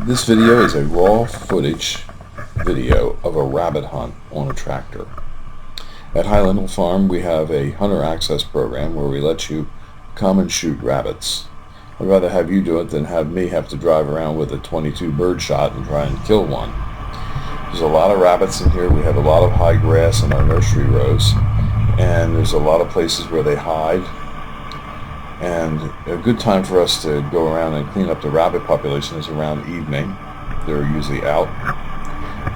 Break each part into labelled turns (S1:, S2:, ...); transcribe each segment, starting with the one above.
S1: This video is a raw footage video of a rabbit hunt on a tractor. At Highland Hill Farm we have a hunter access program where we let you come and shoot rabbits. I'd rather have you do it than have me have to drive around with a .22 bird shot and try and kill one. There's a lot of rabbits in here. We have a lot of high grass in our nursery rows, and there's a lot of places where they hide. And a good time for us to go around and clean up the rabbit population is around evening. They're usually out,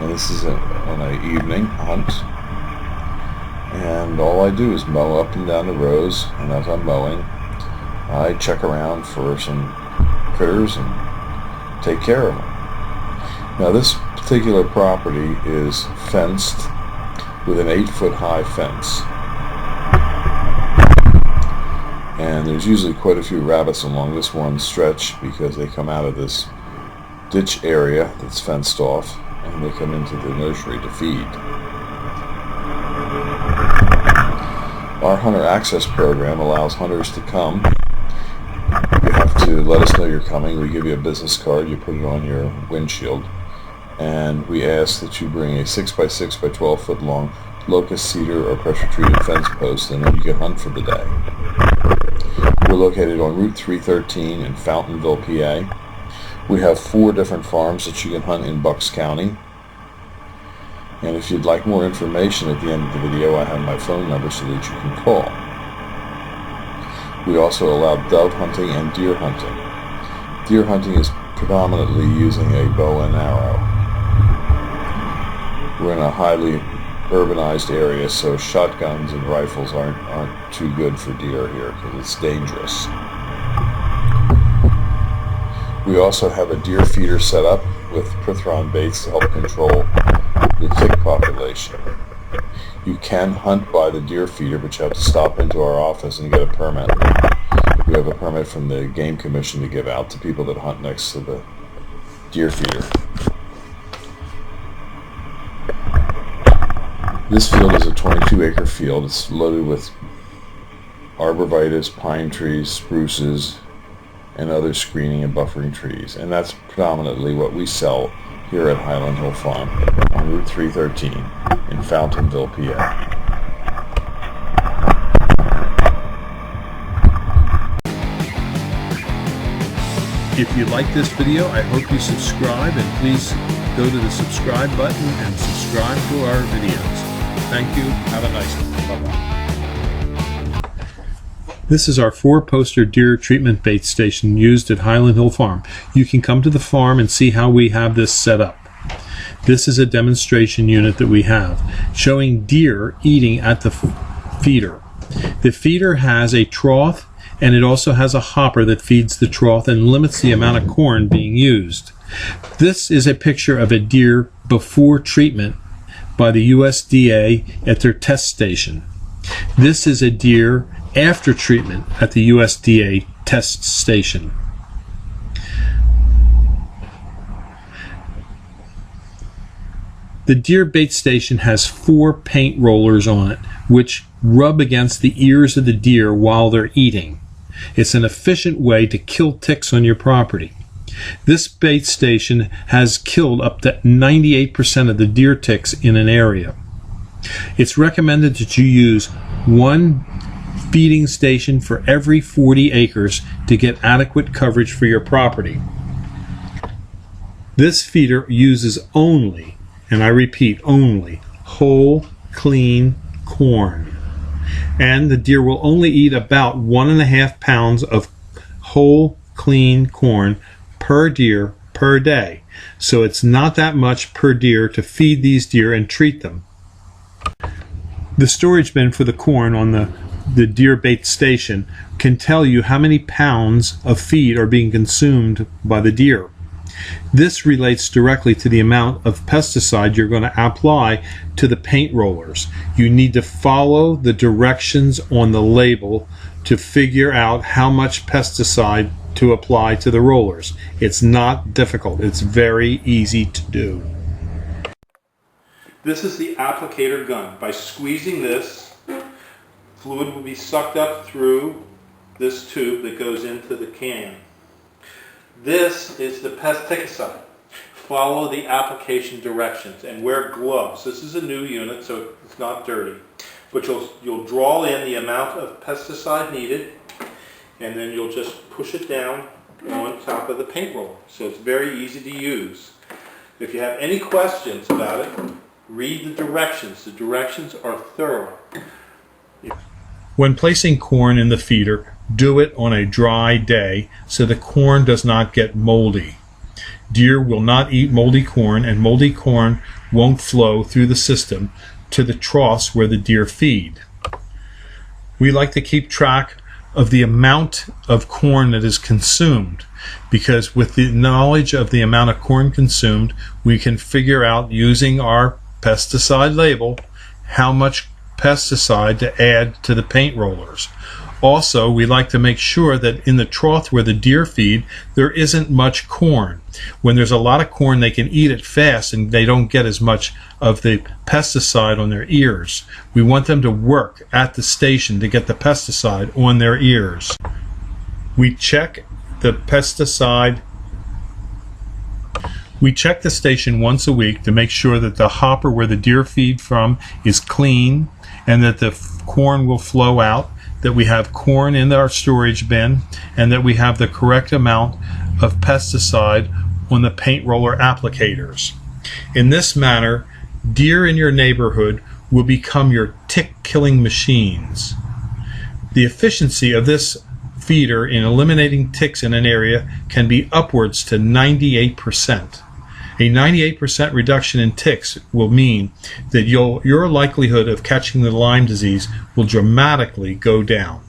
S1: and this is on an evening hunt. And all I do is mow up and down the rows, and as I'm mowing, I check around for some critters and take care of them. Now this particular property is fenced with an 8-foot high fence. And there's usually quite a few rabbits along this one stretch because they come out of this ditch area that's fenced off and they come into the nursery to feed. Our hunter access program allows hunters to come. You have to let us know you're coming. We give you a business card, you put it on your windshield, and we ask that you bring a 6x6 by 12 foot long locust, cedar, or pressure treated fence post, and then you can hunt for the day. We're located on Route 313 in Fountainville, PA. We have 4 different farms that you can hunt in Bucks County. And if you'd like more information at the end of the video, I have my phone number so that you can call. We also allow dove hunting and deer hunting. Deer hunting is predominantly using a bow and arrow. We're in a highly urbanized area, so shotguns and rifles aren't too good for deer here because it's dangerous. We also have a deer feeder set up with Prithron baits to help control the tick population. You can hunt by the deer feeder, but you have to stop into our office and get a permit. We have a permit from the Game Commission to give out to people that hunt next to the deer feeder. This field is a 22-acre field. It's loaded with arborvitae, pine trees, spruces, and other screening and buffering trees. And that's predominantly what we sell here at Highland Hill Farm on Route 313 in Fountainville, PA.
S2: If you like this video, I hope you subscribe, and please go to the subscribe button and subscribe to our videos. Thank you. Have a nice one. Bye-bye. This is our 4-poster deer treatment bait station used at Highland Hill Farm. You can come to the farm and see how we have this set up. This is a demonstration unit that we have showing deer eating at the feeder. The feeder has a trough, and it also has a hopper that feeds the trough and limits the amount of corn being used. This is a picture of a deer before treatment by the USDA at their test station. This is a deer after treatment at the USDA test station. The deer bait station has 4 paint rollers on it, which rub against the ears of the deer while they're eating. It's an efficient way to kill ticks on your property. This bait station has killed up to 98% of the deer ticks in an area. It's recommended that you use 1 feeding station for every 40 acres to get adequate coverage for your property. This feeder uses only, and I repeat, only, whole, clean corn. And the deer will only eat about 1.5 pounds of whole, clean corn per deer per day. So it's not that much per deer to feed these deer and treat them. The storage bin for the corn on the deer bait station can tell you how many pounds of feed are being consumed by the deer. This relates directly to the amount of pesticide you're going to apply to the paint rollers. You need to follow the directions on the label to figure out how much pesticide to apply to the rollers. It's not difficult. It's very easy to do.
S3: This is the applicator gun. By squeezing this, fluid will be sucked up through this tube that goes into the can. This is the pesticide. follow the application directions and wear gloves. This is a new unit, so it's not dirty. But you'll draw in the amount of pesticide needed, and then you'll just push it down on top of the paint roller. So it's very easy to use. If you have any questions about it, read the directions. The directions are thorough.
S2: When placing corn in the feeder, do it on a dry day so the corn does not get moldy. Deer will not eat moldy corn, and moldy corn won't flow through the system to the troughs where the deer feed. We like to keep track of the amount of corn that is consumed, because with the knowledge of the amount of corn consumed, we can figure out, using our pesticide label, how much pesticide to add to the paint rollers. Also, we like to make sure that in the trough where the deer feed, there isn't much corn. When there's a lot of corn, they can eat it fast and they don't get as much of the pesticide on their ears. We want them to work at the station to get the pesticide on their ears. We check the pesticide. We check the station once a week to make sure that the hopper where the deer feed from is clean and that the corn will flow out, that we have corn in our storage bin, and that we have the correct amount of pesticide on the paint roller applicators. In this manner, deer in your neighborhood will become your tick-killing machines. The efficiency of this feeder in eliminating ticks in an area can be upwards to 98%. A 98% reduction in ticks will mean that your likelihood of catching the Lyme disease will dramatically go down.